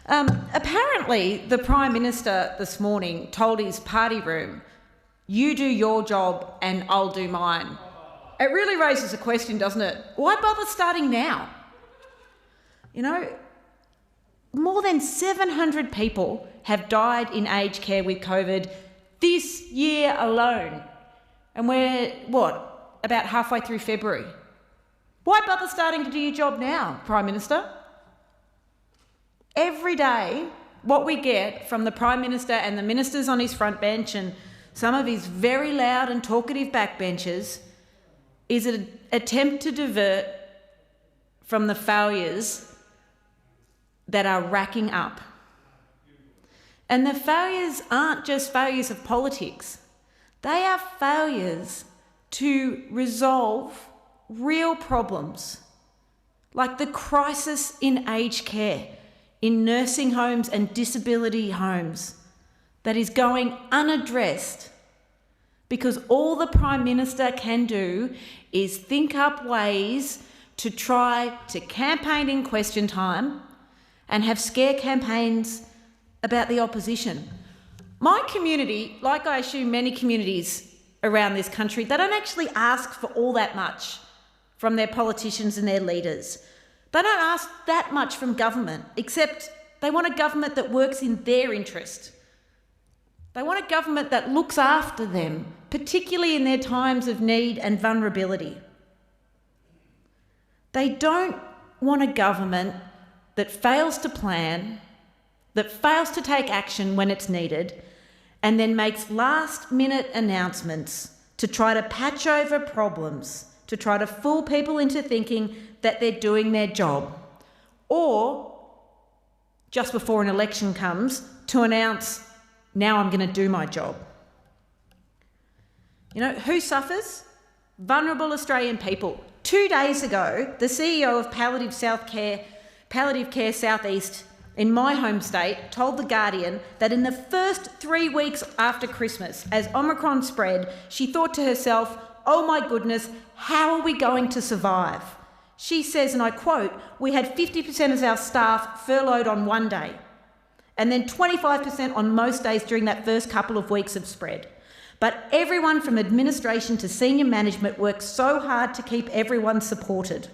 Apparently, the Prime Minister this morning told his party room, "You do your job and I'll do mine." It really raises a question, doesn't it? Why bother starting now? You know, more than 700 people have died in aged care with COVID this year alone. And we're, about halfway through February. Why bother starting to do your job now, Prime Minister? Every day, what we get from the Prime Minister and the ministers on his front bench and some of his very loud and talkative backbenchers is an attempt to divert from the failures that are racking up. And the failures aren't just failures of politics. They are failures to resolve real problems, like the crisis in aged care, in nursing homes and disability homes, that is going unaddressed because all the Prime Minister can do is think up ways to try to campaign in question time and have scare campaigns about the opposition. My community, like I assume many communities around this country, they don't actually ask for all that much from their politicians and their leaders. They don't ask that much from government, except they want a government that works in their interest. They want a government that looks after them, particularly in their times of need and vulnerability. They don't want a government that fails to plan, that fails to take action when it's needed, and then makes last-minute announcements to try to patch over problems, to try to fool people into thinking that they're doing their job, or, just before an election comes, to announce, "Now I'm going to do my job." You know, who suffers? Vulnerable Australian people. 2 days ago, the CEO of Palliative Care South East in my home state told The Guardian that in the first 3 weeks after Christmas, as Omicron spread, she thought to herself, "Oh my goodness, how are we going to survive?" She says, and I quote, "We had 50% of our staff furloughed on one day, and then 25% on most days during that first couple of weeks of spread. But everyone from administration to senior management worked so hard to keep everyone supported."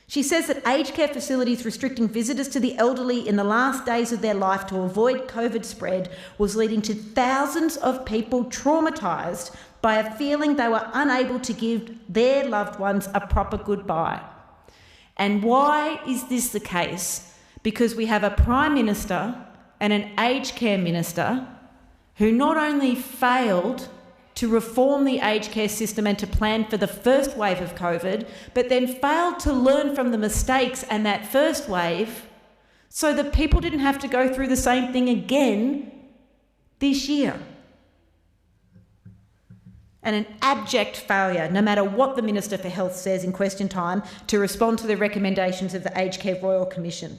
She says that aged care facilities restricting visitors to the elderly in the last days of their life to avoid COVID spread was leading to thousands of people traumatised by a feeling they were unable to give their loved ones a proper goodbye. And why is this the case? Because we have a Prime Minister and an aged care minister who not only failed to reform the aged care system and to plan for the first wave of COVID, but then failed to learn from the mistakes and that first wave so that people didn't have to go through the same thing again this year. And an abject failure, no matter what the Minister for Health says in question time, to respond to the recommendations of the Aged Care Royal Commission.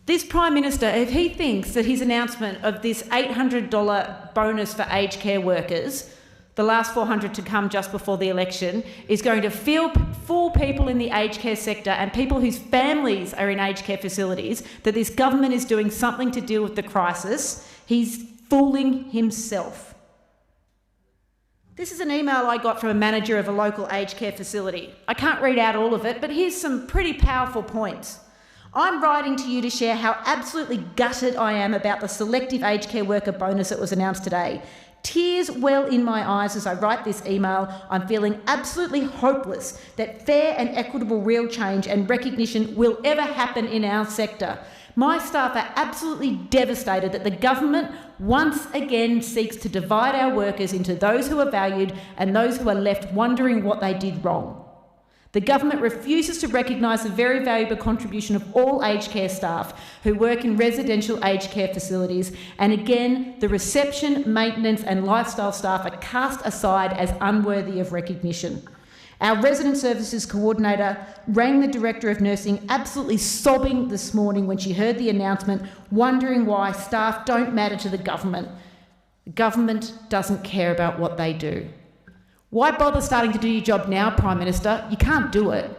This Prime Minister, if he thinks that his announcement of this $800 bonus for aged care workers, the last 400 to come just before the election, is going to fool people in the aged care sector and people whose families are in aged care facilities, that this government is doing something to deal with the crisis, he's fooling himself. This is an email I got from a manager of a local aged care facility. I can't read out all of it, but here's some pretty powerful points. "I'm writing to you to share how absolutely gutted I am about the selective aged care worker bonus that was announced today. Tears well in my eyes as I write this email. I'm feeling absolutely hopeless that fair and equitable real change and recognition will ever happen in our sector. My staff are absolutely devastated that the government once again seeks to divide our workers into those who are valued and those who are left wondering what they did wrong. The government refuses to recognise the very valuable contribution of all aged care staff who work in residential aged care facilities, and again, the reception, maintenance and lifestyle staff are cast aside as unworthy of recognition. Our resident services coordinator rang the Director of Nursing absolutely sobbing this morning when she heard the announcement, wondering why staff don't matter to the government. The government doesn't care about what they do. Why bother starting to do your job now, Prime Minister? You can't do it.